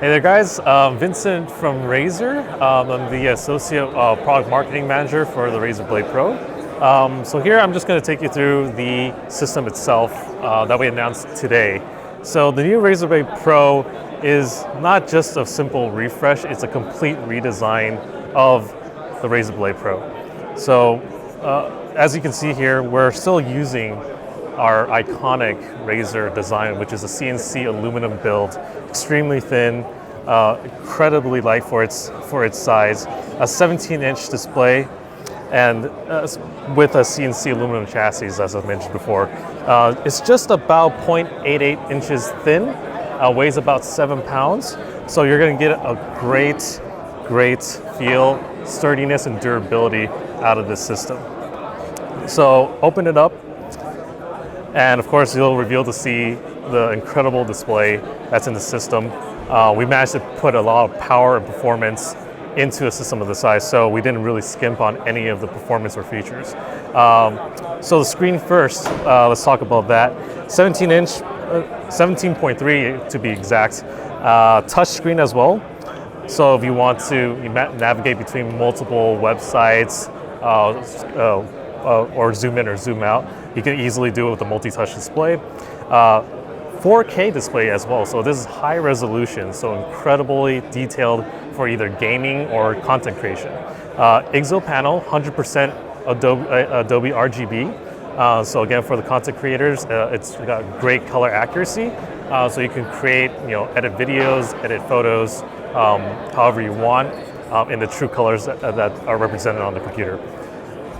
Hey there guys, Vincent from Razer. I'm the Associate Product Marketing Manager for the Razer Blade Pro. So here I'm just going to take you through the system itself that we announced today. So the new Razer Blade Pro is not just a simple refresh, it's a complete redesign of the Razer Blade Pro. So as you can see here, we're still using our iconic Razer design, which is a CNC aluminum build, extremely thin, incredibly light for its size, a 17-inch display, and with a CNC aluminum chassis, as I mentioned before. It's just about 0.88 inches thin, weighs about 7 pounds, so you're going to get a great feel, sturdiness, and durability out of this system. So open it up, and of course you'll reveal to see the incredible display that's in the system. We managed to put a lot of power and performance into a system of this size, so we didn't really skimp on any of the performance or features. So the screen first, let's talk about that. 17-inch, 17.3 to be exact, touch screen as well. So if you want to navigate between multiple websites, or zoom in or zoom out, you can easily do it with a multi-touch display. 4K display as well, so this is high resolution, so incredibly detailed for either gaming or content creation. IGZO panel, 100% Adobe RGB. So again, for the content creators, it's got great color accuracy, so you can create, edit videos, edit photos, however you want, in the true colors that are represented on the computer.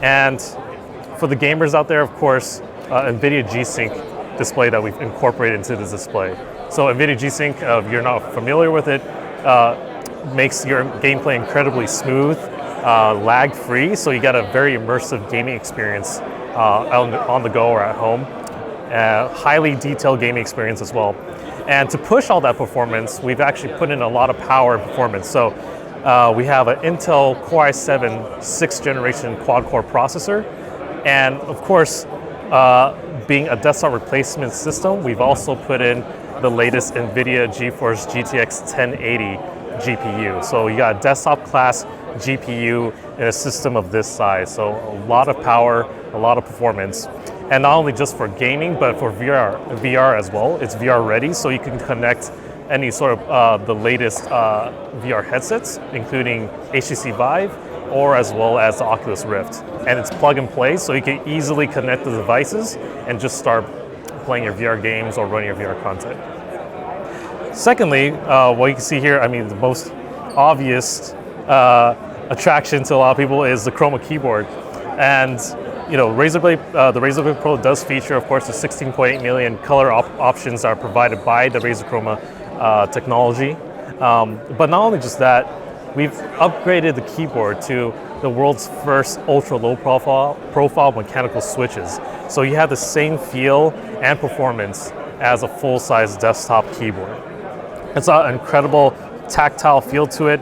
And for the gamers out there, of course, NVIDIA G-Sync display that we've incorporated into this display. So NVIDIA G-Sync, if you're not familiar with it, makes your gameplay incredibly smooth, lag-free, so you get a very immersive gaming experience on the go or at home. Highly detailed gaming experience as well. And to push all that performance, we've actually put in a lot of power and performance. So we have an Intel Core i7 6th generation quad-core processor, and of course, being a desktop replacement system, we've also put in the latest NVIDIA GeForce GTX 1080 GPU. So you got a desktop class GPU in a system of this size. So a lot of power, a lot of performance. And not only just for gaming, but for VR as well. It's VR ready, so you can connect any sort of the latest VR headsets, including HTC Vive, or as well as the Oculus Rift. And it's plug and play, so you can easily connect the devices and just start playing your VR games or running your VR content. Secondly, what you can see here, the most obvious attraction to a lot of people is the Chroma keyboard. And the Razer Blade Pro does feature, of course, the 16.8 million color options that are provided by the Razer Chroma technology. But not only just that, we've upgraded the keyboard to the world's first ultra-low profile mechanical switches. So you have the same feel and performance as a full-size desktop keyboard. It's an incredible tactile feel to it,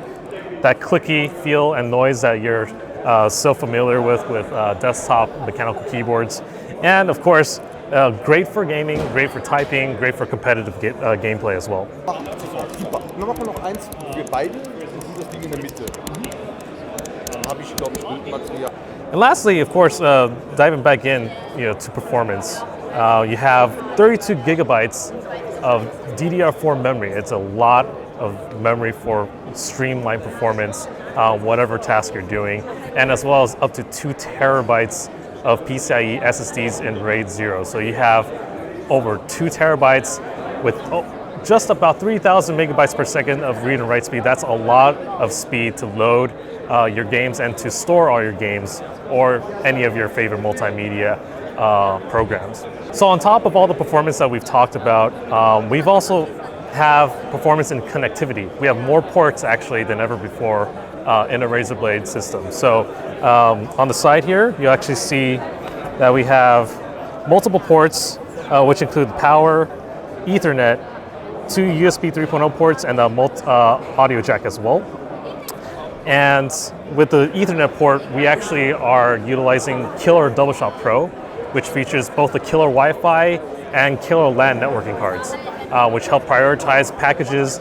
that clicky feel and noise that you're so familiar with desktop mechanical keyboards. And of course, great for gaming, great for typing, great for competitive gameplay as well. Super. Dann machen wir noch eins für beide. Und das Ding in der Mitte. Dann habe ich, glaube ich, Bildmaterial. And lastly, of course, diving back in, to performance, you have 32 gigabytes of DDR4 memory. It's a lot of memory for streamlined performance, whatever task you're doing, and as well as up to 2 terabytes of PCIe SSDs in RAID 0. So you have over 2 terabytes with just about 3,000 megabytes per second of read and write speed. That's a lot of speed to load your games and to store all your games or any of your favorite multimedia programs. So on top of all the performance that we've talked about, we've also have performance and connectivity. We have more ports actually than ever before in a Razer Blade system. So on the side here, you actually see that we have multiple ports, which include power, Ethernet, 2 USB 3.0 ports, and a audio jack as well. And with the Ethernet port, we actually are utilizing Killer DoubleShot Pro, which features both the Killer Wi-Fi and Killer LAN networking cards, which help prioritize packages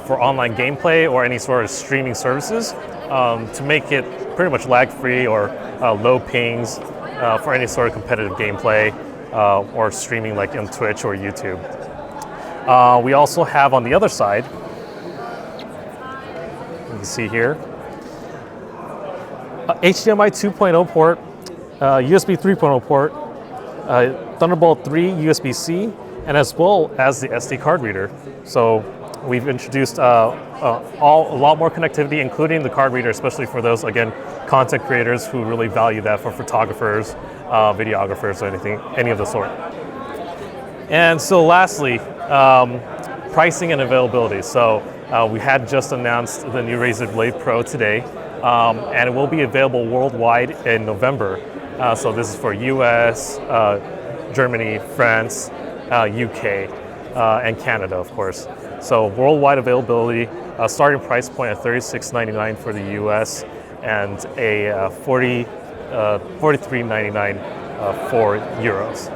for online gameplay or any sort of streaming services to make it pretty much lag-free or low pings for any sort of competitive gameplay or streaming like on Twitch or YouTube. We also have on the other side, you can see here, HDMI 2.0 port, USB 3.0 port, Thunderbolt 3 USB-C, and as well as the SD card reader. So we've introduced a lot more connectivity, including the card reader, especially for those, again, content creators who really value that, for photographers, videographers, or any of the sort. And so lastly, pricing and availability. So we had just announced the new Razer Blade Pro today, and it will be available worldwide in November. So this is for US, Germany, France, UK, and Canada, of course. So worldwide availability, starting price point at $36.99 for the US and a $43.99 for euros.